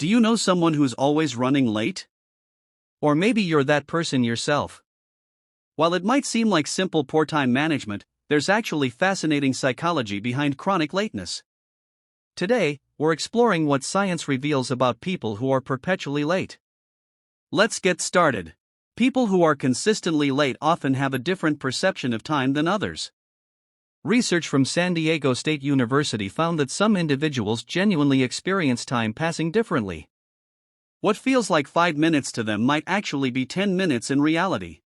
Do you know someone who's always running late? Or maybe you're that person yourself. While it might seem like simple poor time management, there's actually fascinating psychology behind chronic lateness. Today, we're exploring what science reveals about people who are perpetually late. Let's get started. People who are consistently late often have a different perception of time than others. Research from San Diego State University found that some individuals genuinely experience time passing differently. What feels like 5 minutes to them might actually be 10 minutes in reality.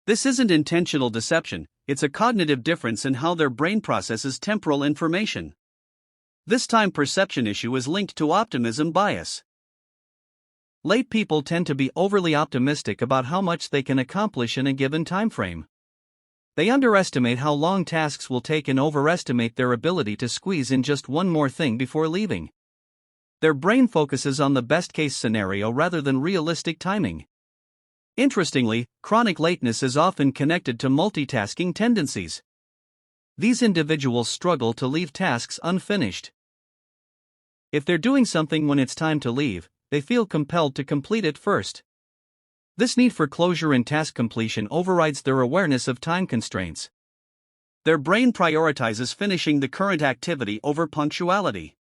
This isn't intentional deception, it's a cognitive difference in how their brain processes temporal information. This time perception issue is linked to optimism bias. Late people tend to be overly optimistic about how much they can accomplish in a given time frame. They underestimate how long tasks will take and overestimate their ability to squeeze in just one more thing before leaving. Their brain focuses on the best-case scenario rather than realistic timing. Interestingly, chronic lateness is often connected to multitasking tendencies. These individuals struggle to leave tasks unfinished. If they're doing something when it's time to leave, they feel compelled to complete it first. This need for closure and task completion overrides their awareness of time constraints. Their brain prioritizes finishing the current activity over punctuality.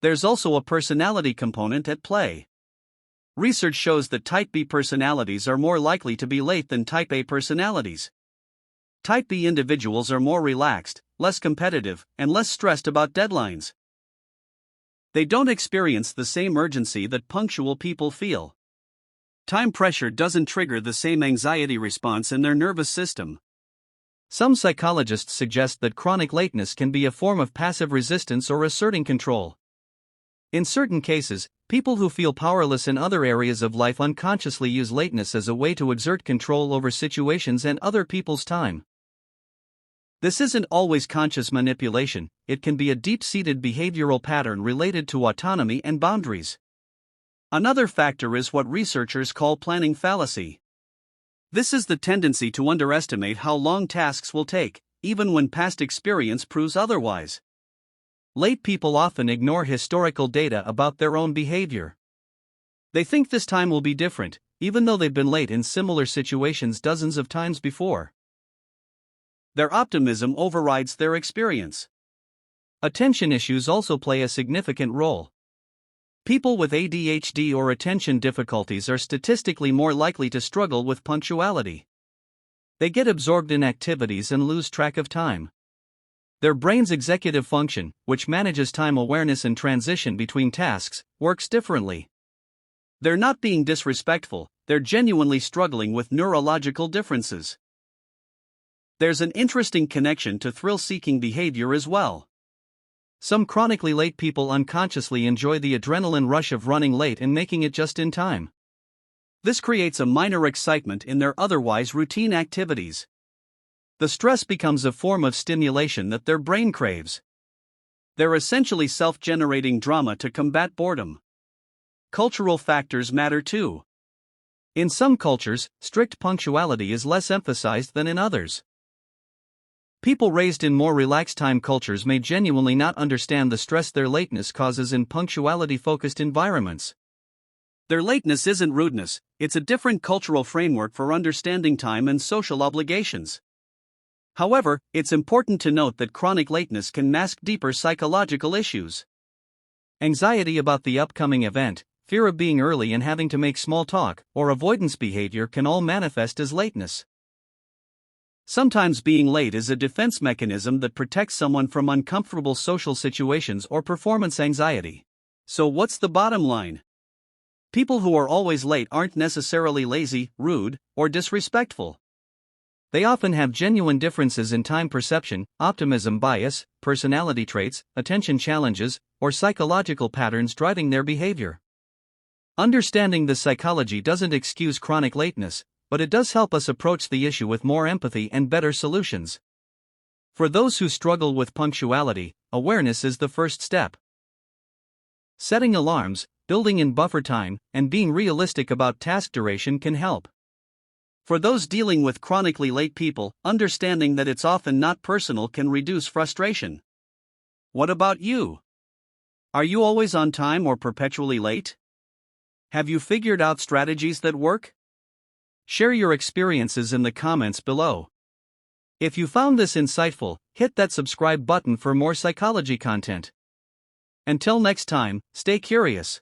There's also a personality component at play. Research shows that Type B personalities are more likely to be late than Type A personalities. Type B individuals are more relaxed, less competitive, and less stressed about deadlines. They don't experience the same urgency that punctual people feel. Time pressure doesn't trigger the same anxiety response in their nervous system. Some psychologists suggest that chronic lateness can be a form of passive resistance or asserting control. In certain cases, people who feel powerless in other areas of life unconsciously use lateness as a way to exert control over situations and other people's time. This isn't always conscious manipulation, it can be a deep-seated behavioral pattern related to autonomy and boundaries. Another factor is what researchers call planning fallacy. This is the tendency to underestimate how long tasks will take, even when past experience proves otherwise. Late people often ignore historical data about their own behavior. They think this time will be different, even though they've been late in similar situations dozens of times before. Their optimism overrides their experience. Attention issues also play a significant role. People with ADHD or attention difficulties are statistically more likely to struggle with punctuality. They get absorbed in activities and lose track of time. Their brain's executive function, which manages time awareness and transition between tasks, works differently. They're not being disrespectful, they're genuinely struggling with neurological differences. There's an interesting connection to thrill-seeking behavior as well. Some chronically late people unconsciously enjoy the adrenaline rush of running late and making it just in time. This creates a minor excitement in their otherwise routine activities. The stress becomes a form of stimulation that their brain craves. They're essentially self-generating drama to combat boredom. Cultural factors matter too. In some cultures, strict punctuality is less emphasized than in others. People raised in more relaxed time cultures may genuinely not understand the stress their lateness causes in punctuality-focused environments. Their lateness isn't rudeness, it's a different cultural framework for understanding time and social obligations. However, it's important to note that chronic lateness can mask deeper psychological issues. Anxiety about the upcoming event, fear of being early and having to make small talk, or avoidance behavior can all manifest as lateness. Sometimes being late is a defense mechanism that protects someone from uncomfortable social situations or performance anxiety. So what's the bottom line? People who are always late aren't necessarily lazy, rude, or disrespectful. They often have genuine differences in time perception, optimism bias, personality traits, attention challenges, or psychological patterns driving their behavior. Understanding this psychology doesn't excuse chronic lateness, but it does help us approach the issue with more empathy and better solutions. For those who struggle with punctuality, awareness is the first step. Setting alarms, building in buffer time, and being realistic about task duration can help. For those dealing with chronically late people, understanding that it's often not personal can reduce frustration. What about you? Are you always on time or perpetually late? Have you figured out strategies that work? Share your experiences in the comments below. If you found this insightful, hit that subscribe button for more psychology content. Until next time, stay curious.